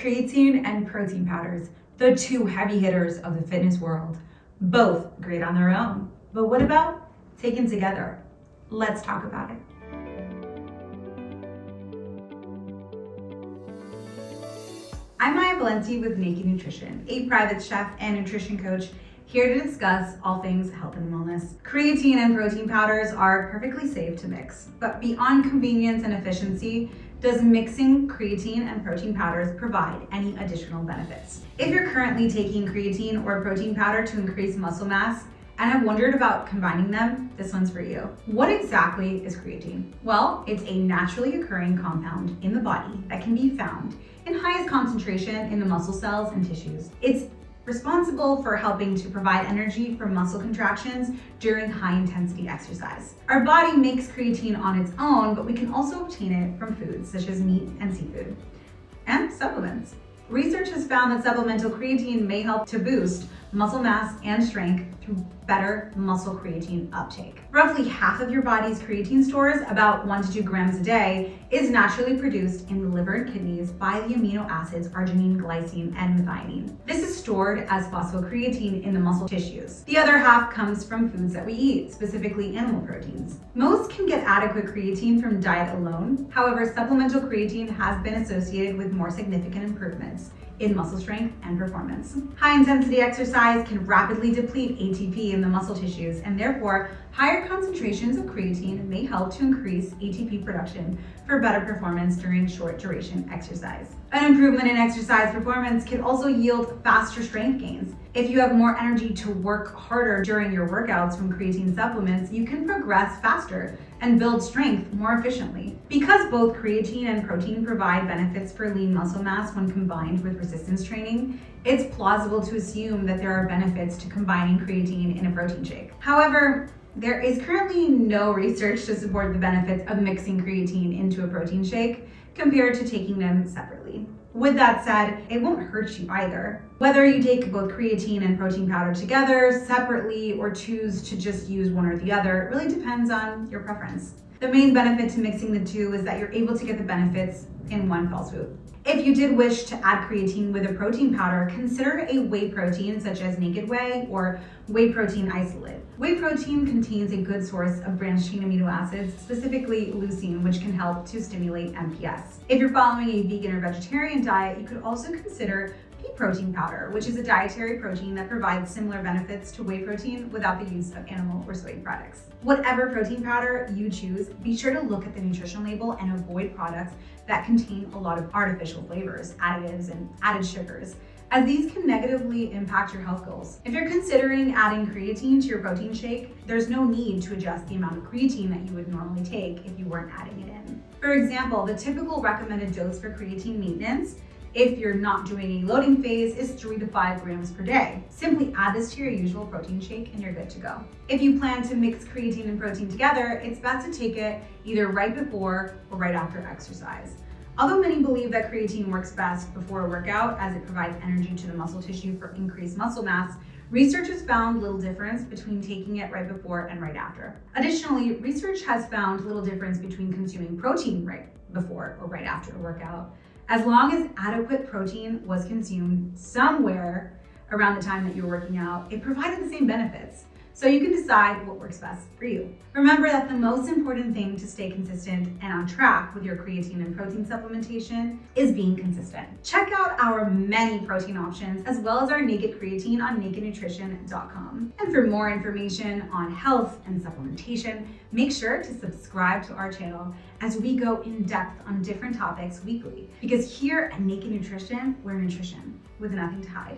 Creatine and protein powders, the two heavy hitters of the fitness world. Both great on their own. But what about taken together? Let's talk about it. I'm Maya Valenti with Naked Nutrition, a private chef and nutrition coach here to discuss all things health and wellness. Creatine and protein powders are perfectly safe to mix, but beyond convenience and efficiency, does mixing creatine and protein powders provide any additional benefits? If you're currently taking creatine or protein powder to increase muscle mass and have wondered about combining them, this one's for you. What exactly is creatine? Well, it's a naturally occurring compound in the body that can be found in highest concentration in the muscle cells and tissues. It's responsible for helping to provide energy for muscle contractions during high intensity exercise. Our body makes creatine on its own, but we can also obtain it from foods such as meat and seafood, and supplements. Research has found that supplemental creatine may help to boost muscle mass and strength through better muscle creatine uptake. Roughly half of your body's creatine stores, about 1 to 2 grams a day, is naturally produced in the liver and kidneys by the amino acids arginine, glycine, and methionine. This is stored as phosphocreatine in the muscle tissues. The other half comes from foods that we eat, specifically animal proteins. Most can get adequate creatine from diet alone. However, supplemental creatine has been associated with more significant improvements in muscle strength and performance. High intensity exercise can rapidly deplete ATP in the muscle tissues, and therefore higher concentrations of creatine may help to increase ATP production for better performance during short duration exercise. An improvement in exercise performance can also yield faster strength gains. If you have more energy to work harder during your workouts from creatine supplements, you can progress faster and build strength more efficiently. Because both creatine and protein provide benefits for lean muscle mass when combined with resistance training, it's plausible to assume that there are benefits to combining creatine in a protein shake. However, there is currently no research to support the benefits of mixing creatine into a protein shake compared to taking them separately. With that said, it won't hurt you either. Whether you take both creatine and protein powder together, separately, or choose to just use one or the other, it really depends on your preference. The main benefit to mixing the two is that you're able to get the benefits in one fell swoop. If you did wish to add creatine with a protein powder, consider a whey protein such as naked whey or whey protein isolate. Whey protein contains a good source of branched chain amino acids, specifically leucine, which can help to stimulate MPS. If you're following a vegan or vegetarian diet, you could also consider pea protein powder, which is a dietary protein that provides similar benefits to whey protein without the use of animal or soy products. Whatever protein powder you choose, be sure to look at the nutrition label and avoid products that contain a lot of artificial flavors, additives, and added sugars, as these can negatively impact your health goals. If you're considering adding creatine to your protein shake, there's no need to adjust the amount of creatine that you would normally take if you weren't adding it in. For example, the typical recommended dose for creatine maintenance, if you're not doing a loading phase, is 3 to 5 grams per day. Simply add this to your usual protein shake and you're good to go. If you plan to mix creatine and protein together, it's best to take it either right before or right after exercise. Although many believe that creatine works best before a workout as it provides energy to the muscle tissue for increased muscle mass, research has found little difference between taking it right before and right after. Additionally, research has found little difference between consuming protein right before or right after a workout, as long as adequate protein was consumed somewhere around the time that you were working out. It provided the same benefits. So you can decide what works best for you. Remember that the most important thing to stay consistent and on track with your creatine and protein supplementation is being consistent. Check out our many protein options as well as our naked creatine on nakednutrition.com. And for more information on health and supplementation, make sure to subscribe to our channel as we go in depth on different topics weekly. Because here at Naked Nutrition, we're nutrition with nothing to hide.